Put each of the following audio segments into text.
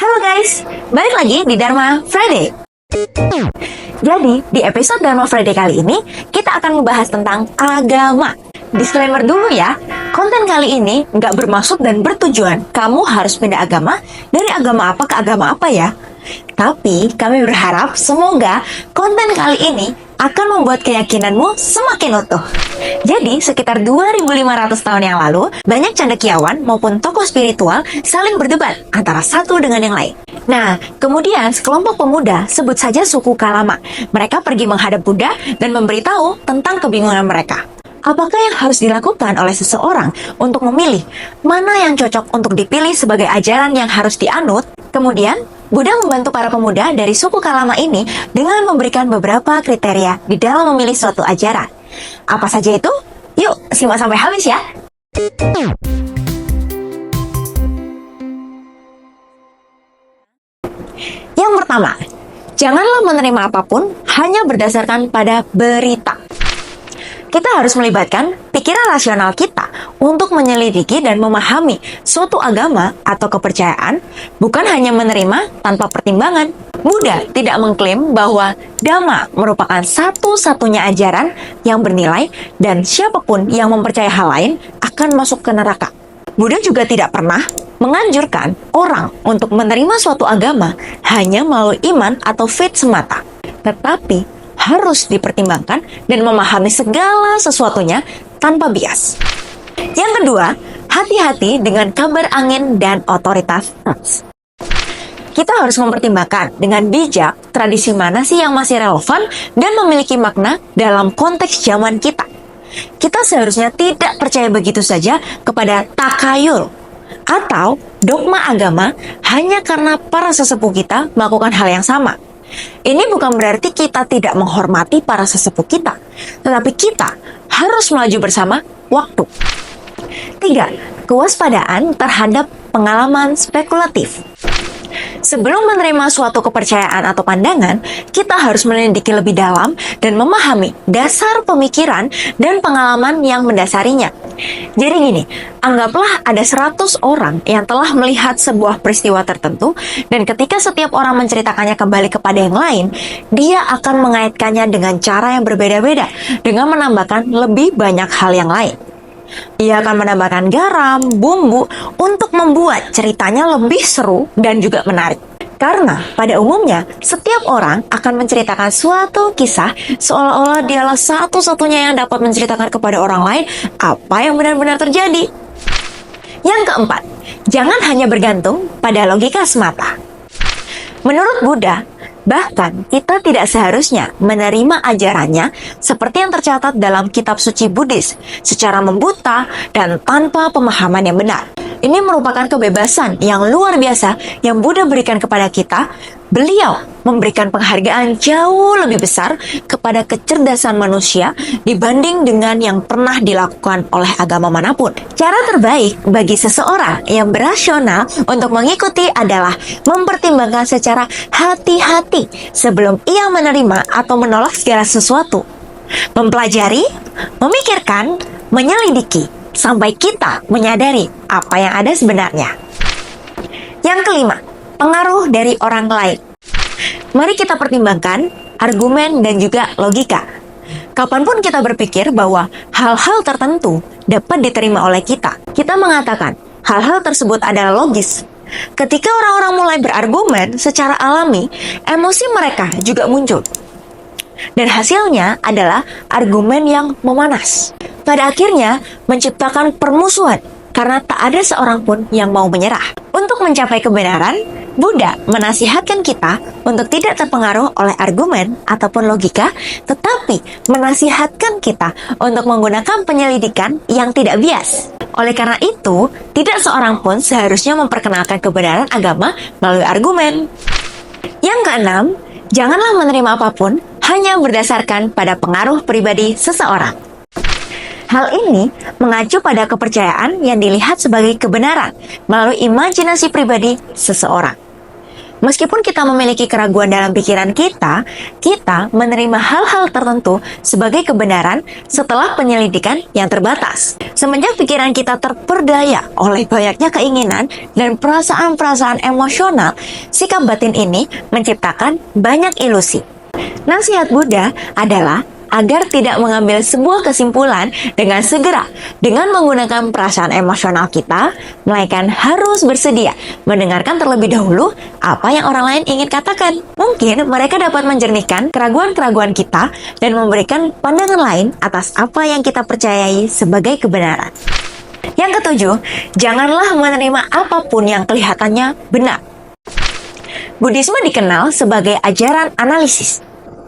Halo guys, balik lagi di Dharma Friday. Jadi, di episode Dharma Friday kali ini, kita akan membahas tentang agama. Disclaimer dulu ya, konten kali ini nggak bermaksud dan bertujuan kamu harus pindah agama dari agama apa ke agama apa ya. Tapi, kami berharap semoga konten kali ini akan membuat keyakinanmu semakin utuh. Jadi, sekitar 2500 tahun yang lalu, banyak cendekiawan maupun tokoh spiritual saling berdebat antara satu dengan yang lain. Nah, kemudian sekelompok pemuda, sebut saja suku Kalama, mereka pergi menghadap Buddha dan memberitahu tentang kebingungan mereka. Apakah yang harus dilakukan oleh seseorang untuk memilih mana yang cocok untuk dipilih sebagai ajaran yang harus dianut? Kemudian, Buddha membantu para pemuda dari suku Kalama ini dengan memberikan beberapa kriteria di dalam memilih suatu ajaran. Apa saja itu? Yuk, simak sampai habis ya! Yang pertama, janganlah menerima apapun hanya berdasarkan pada berita. Kita harus melibatkan pikiran rasional kita untuk menyelidiki dan memahami suatu agama atau kepercayaan, bukan hanya menerima tanpa pertimbangan. Buddha tidak mengklaim bahwa Dhamma merupakan satu-satunya ajaran yang bernilai dan siapapun yang mempercayai hal lain akan masuk ke neraka. Buddha juga tidak pernah menganjurkan orang untuk menerima suatu agama hanya melalui iman atau faith semata, tetapi harus dipertimbangkan dan memahami segala sesuatunya tanpa bias. Yang kedua, hati-hati dengan kabar angin dan otoritas ras. Kita harus mempertimbangkan dengan bijak tradisi mana sih yang masih relevan dan memiliki makna dalam konteks zaman kita. Kita seharusnya tidak percaya begitu saja kepada takayul atau dogma agama hanya karena para sesepuh kita melakukan hal yang sama. Ini bukan berarti kita tidak menghormati para sesepuh kita, tetapi kita harus melaju bersama waktu. 3. Kewaspadaan terhadap pengalaman spekulatif. Sebelum menerima suatu kepercayaan atau pandangan, kita harus menyelidiki lebih dalam dan memahami dasar pemikiran dan pengalaman yang mendasarinya. Jadi gini, anggaplah ada 100 orang yang telah melihat sebuah peristiwa tertentu, dan ketika setiap orang menceritakannya kembali kepada yang lain, dia akan mengaitkannya dengan cara yang berbeda-beda, dengan menambahkan lebih banyak hal yang lain. Ia akan menambahkan garam, bumbu, untuk membuat ceritanya lebih seru dan juga menarik. Karena pada umumnya, setiap orang akan menceritakan suatu kisah seolah-olah dialah satu-satunya yang dapat menceritakan kepada orang lain apa yang benar-benar terjadi. Yang keempat, jangan hanya bergantung pada logika semata. Menurut Buddha, bahkan kita tidak seharusnya menerima ajarannya seperti yang tercatat dalam kitab suci Buddhis secara membuta dan tanpa pemahaman yang benar. Ini merupakan kebebasan yang luar biasa yang Buddha berikan kepada kita. Beliau memberikan penghargaan jauh lebih besar kepada kecerdasan manusia dibanding dengan yang pernah dilakukan oleh agama manapun. Cara terbaik bagi seseorang yang berasional untuk mengikuti adalah mempertimbangkan secara hati-hati sebelum ia menerima atau menolak segala sesuatu. Mempelajari, memikirkan, menyelidiki, sampai kita menyadari apa yang ada sebenarnya. Yang kelima, pengaruh dari orang lain. Mari kita pertimbangkan argumen dan juga logika. Kapanpun kita berpikir bahwa hal-hal tertentu dapat diterima oleh kita, kita mengatakan hal-hal tersebut adalah logis. Ketika orang-orang mulai berargumen secara alami, emosi mereka juga muncul. Dan hasilnya adalah argumen yang memanas. Pada akhirnya menciptakan permusuhan karena tak ada seorang pun yang mau menyerah. Untuk mencapai kebenaran, Buddha menasihatkan kita untuk tidak terpengaruh oleh argumen ataupun logika, tetapi menasihatkan kita untuk menggunakan penyelidikan yang tidak bias. Oleh karena itu, tidak seorang pun seharusnya memperkenalkan kebenaran agama melalui argumen. Yang keenam, janganlah menerima apapun hanya berdasarkan pada pengaruh pribadi seseorang. Hal ini mengacu pada kepercayaan yang dilihat sebagai kebenaran melalui imajinasi pribadi seseorang. Meskipun kita memiliki keraguan dalam pikiran kita menerima hal-hal tertentu sebagai kebenaran setelah penyelidikan yang terbatas. Semenjak pikiran kita terperdaya oleh banyaknya keinginan dan perasaan-perasaan emosional, sikap batin ini menciptakan banyak ilusi. Nasihat Buddha adalah agar tidak mengambil sebuah kesimpulan dengan segera dengan menggunakan perasaan emosional kita, melainkan harus bersedia mendengarkan terlebih dahulu apa yang orang lain ingin katakan. Mungkin mereka dapat menjernihkan keraguan-keraguan kita dan memberikan pandangan lain atas apa yang kita percayai sebagai kebenaran. Yang ketujuh, janganlah menerima apapun yang kelihatannya benar. Buddhisme dikenal sebagai ajaran analisis.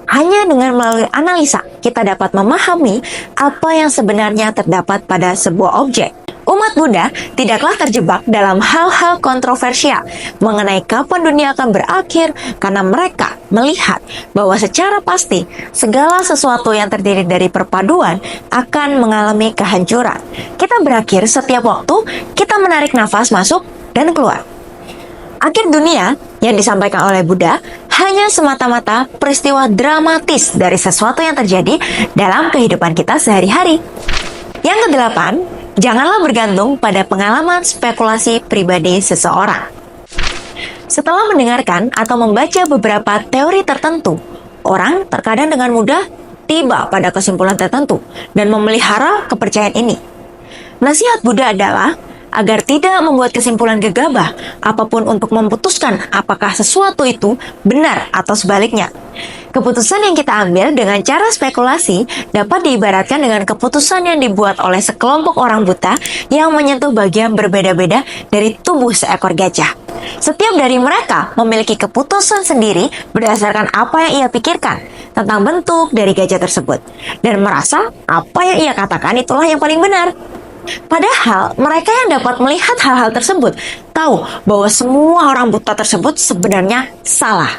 Hanya dengan melalui analisa, kita dapat memahami apa yang sebenarnya terdapat pada sebuah objek. Umat Buddha tidaklah terjebak dalam hal-hal kontroversial mengenai kapan dunia akan berakhir karena mereka melihat bahwa secara pasti segala sesuatu yang terdiri dari perpaduan akan mengalami kehancuran. Kita berakhir setiap waktu kita menarik nafas masuk dan keluar. Akhir dunia yang disampaikan oleh Buddha hanya semata-mata peristiwa dramatis dari sesuatu yang terjadi dalam kehidupan kita sehari-hari. Yang kedelapan, janganlah bergantung pada pengalaman spekulasi pribadi seseorang. Setelah mendengarkan atau membaca beberapa teori tertentu, orang terkadang dengan mudah tiba pada kesimpulan tertentu dan memelihara kepercayaan ini. Nasihat Buddha adalah agar tidak membuat kesimpulan gegabah apapun untuk memutuskan apakah sesuatu itu benar atau sebaliknya. Keputusan yang kita ambil dengan cara spekulasi dapat diibaratkan dengan keputusan yang dibuat oleh sekelompok orang buta yang menyentuh bagian berbeda-beda dari tubuh seekor gajah. Setiap dari mereka memiliki keputusan sendiri berdasarkan apa yang ia pikirkan tentang bentuk dari gajah tersebut dan merasa apa yang ia katakan itulah yang paling benar. Padahal mereka yang dapat melihat hal-hal tersebut tahu bahwa semua orang buta tersebut sebenarnya salah.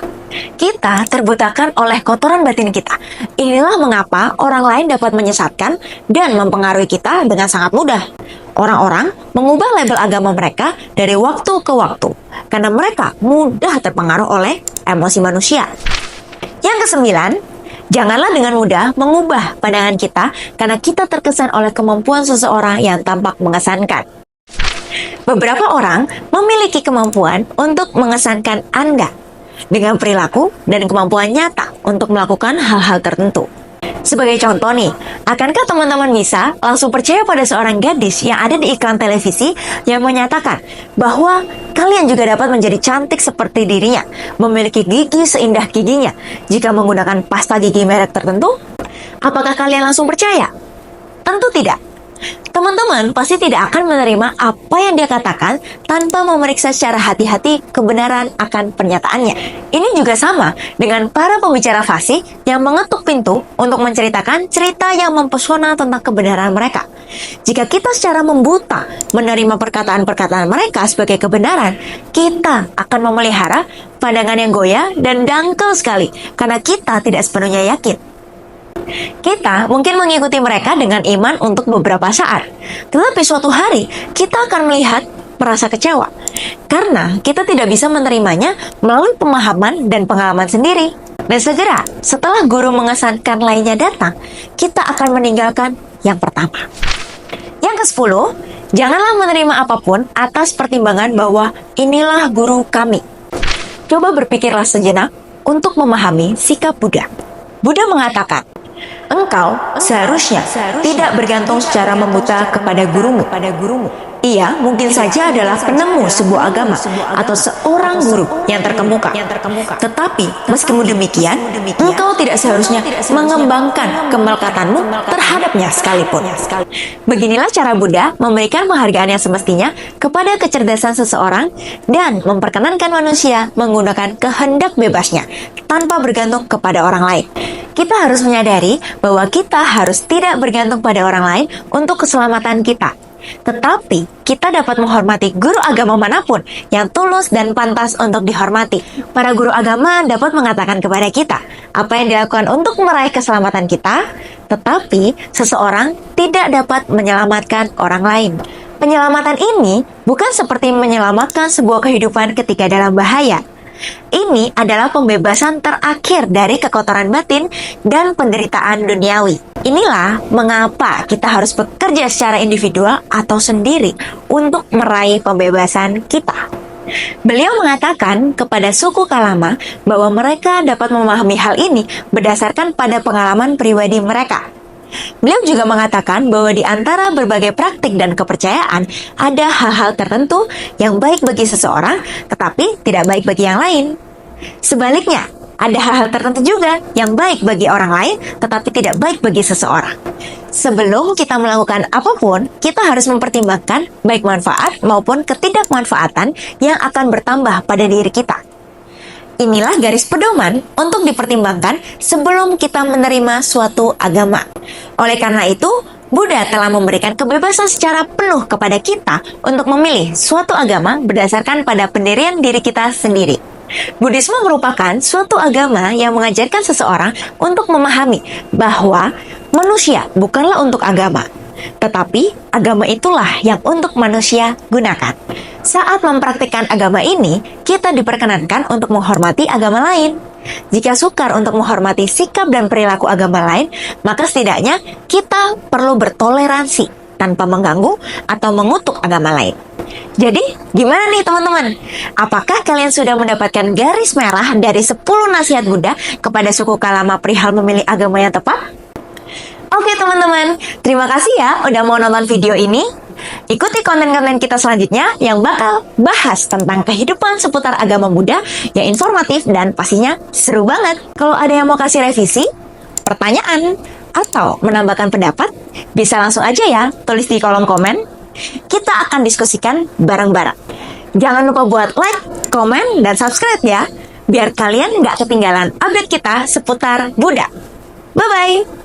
Kita terbutakan oleh kotoran batin kita. Inilah mengapa orang lain dapat menyesatkan dan mempengaruhi kita dengan sangat mudah. Orang-orang mengubah label agama mereka dari waktu ke waktu karena mereka mudah terpengaruh oleh emosi manusia. Yang kesembilan, janganlah dengan mudah mengubah pandangan kita karena kita terkesan oleh kemampuan seseorang yang tampak mengesankan. Beberapa orang memiliki kemampuan untuk mengesankan Anda dengan perilaku dan kemampuan nyata untuk melakukan hal-hal tertentu. Sebagai contoh nih, akankah teman-teman bisa langsung percaya pada seorang gadis yang ada di iklan televisi yang menyatakan bahwa kalian juga dapat menjadi cantik seperti dirinya, memiliki gigi seindah giginya jika menggunakan pasta gigi merek tertentu? Apakah kalian langsung percaya? Tentu tidak. Teman-teman pasti tidak akan menerima apa yang dia katakan tanpa memeriksa secara hati-hati kebenaran akan pernyataannya. Ini juga sama dengan para pembicara fasih yang mengetuk pintu untuk menceritakan cerita yang mempesona tentang kebenaran mereka. Jika kita secara membuta menerima perkataan-perkataan mereka sebagai kebenaran, kita akan memelihara pandangan yang goyah dan dangkal sekali karena kita tidak sepenuhnya yakin. Kita mungkin mengikuti mereka dengan iman untuk beberapa saat, tetapi suatu hari kita akan melihat merasa kecewa karena kita tidak bisa menerimanya melalui pemahaman dan pengalaman sendiri. Dan segera setelah guru mengesankan lainnya datang, kita akan meninggalkan yang pertama. Yang ke-10, janganlah menerima apapun atas pertimbangan bahwa inilah guru kami. Coba berpikirlah sejenak untuk memahami sikap Buddha. Buddha mengatakan, engkau seharusnya tidak bergantung secara membuta kepada gurumu. Ia mungkin saja adalah penemu sebuah agama atau seorang guru yang terkemuka. Tetapi meskipun demikian, engkau tidak seharusnya mengembangkan kemelekatanmu terhadapnya sekalipun. Beginilah cara Buddha memberikan penghargaan yang semestinya kepada kecerdasan seseorang dan memperkenankan manusia menggunakan kehendak bebasnya tanpa bergantung kepada orang lain. Kita harus menyadari bahwa kita harus tidak bergantung pada orang lain untuk keselamatan kita. Tetapi kita dapat menghormati guru agama manapun yang tulus dan pantas untuk dihormati. Para guru agama dapat mengatakan kepada kita apa yang dilakukan untuk meraih keselamatan kita, tetapi seseorang tidak dapat menyelamatkan orang lain. Penyelamatan ini bukan seperti menyelamatkan sebuah kehidupan ketika dalam bahaya. Ini adalah pembebasan terakhir dari kekotoran batin dan penderitaan duniawi. Inilah mengapa kita harus bekerja secara individual atau sendiri untuk meraih pembebasan kita. Beliau mengatakan kepada suku Kalama bahwa mereka dapat memahami hal ini berdasarkan pada pengalaman pribadi mereka. Beliau juga mengatakan bahwa di antara berbagai praktik dan kepercayaan ada hal-hal tertentu yang baik bagi seseorang tetapi tidak baik bagi yang lain. Sebaliknya, ada hal-hal tertentu juga yang baik bagi orang lain tetapi tidak baik bagi seseorang. Sebelum kita melakukan apapun, kita harus mempertimbangkan baik manfaat maupun ketidakmanfaatan yang akan bertambah pada diri kita. Inilah garis pedoman untuk dipertimbangkan sebelum kita menerima suatu agama. Oleh karena itu, Buddha telah memberikan kebebasan secara penuh kepada kita untuk memilih suatu agama berdasarkan pada pendirian diri kita sendiri. Buddhisme merupakan suatu agama yang mengajarkan seseorang untuk memahami bahwa manusia bukanlah untuk agama, tetapi agama itulah yang untuk manusia gunakan. Saat mempraktikkan agama ini, kita diperkenankan untuk menghormati agama lain. Jika sukar untuk menghormati sikap dan perilaku agama lain, maka setidaknya kita perlu bertoleransi tanpa mengganggu atau mengutuk agama lain. Jadi, gimana nih teman-teman? Apakah kalian sudah mendapatkan garis merah dari 10 nasihat Buddha kepada suku Kalama perihal memilih agama yang tepat? Oke teman-teman, terima kasih ya udah mau nonton video ini. Ikuti konten-konten kita selanjutnya yang bakal bahas tentang kehidupan seputar agama Buddha yang informatif dan pastinya seru banget. Kalau ada yang mau kasih revisi, pertanyaan, atau menambahkan pendapat, bisa langsung aja ya tulis di kolom komen. Kita akan diskusikan bareng-bareng. Jangan lupa buat like, komen, dan subscribe ya, biar kalian nggak ketinggalan update kita seputar Buddha. Bye-bye!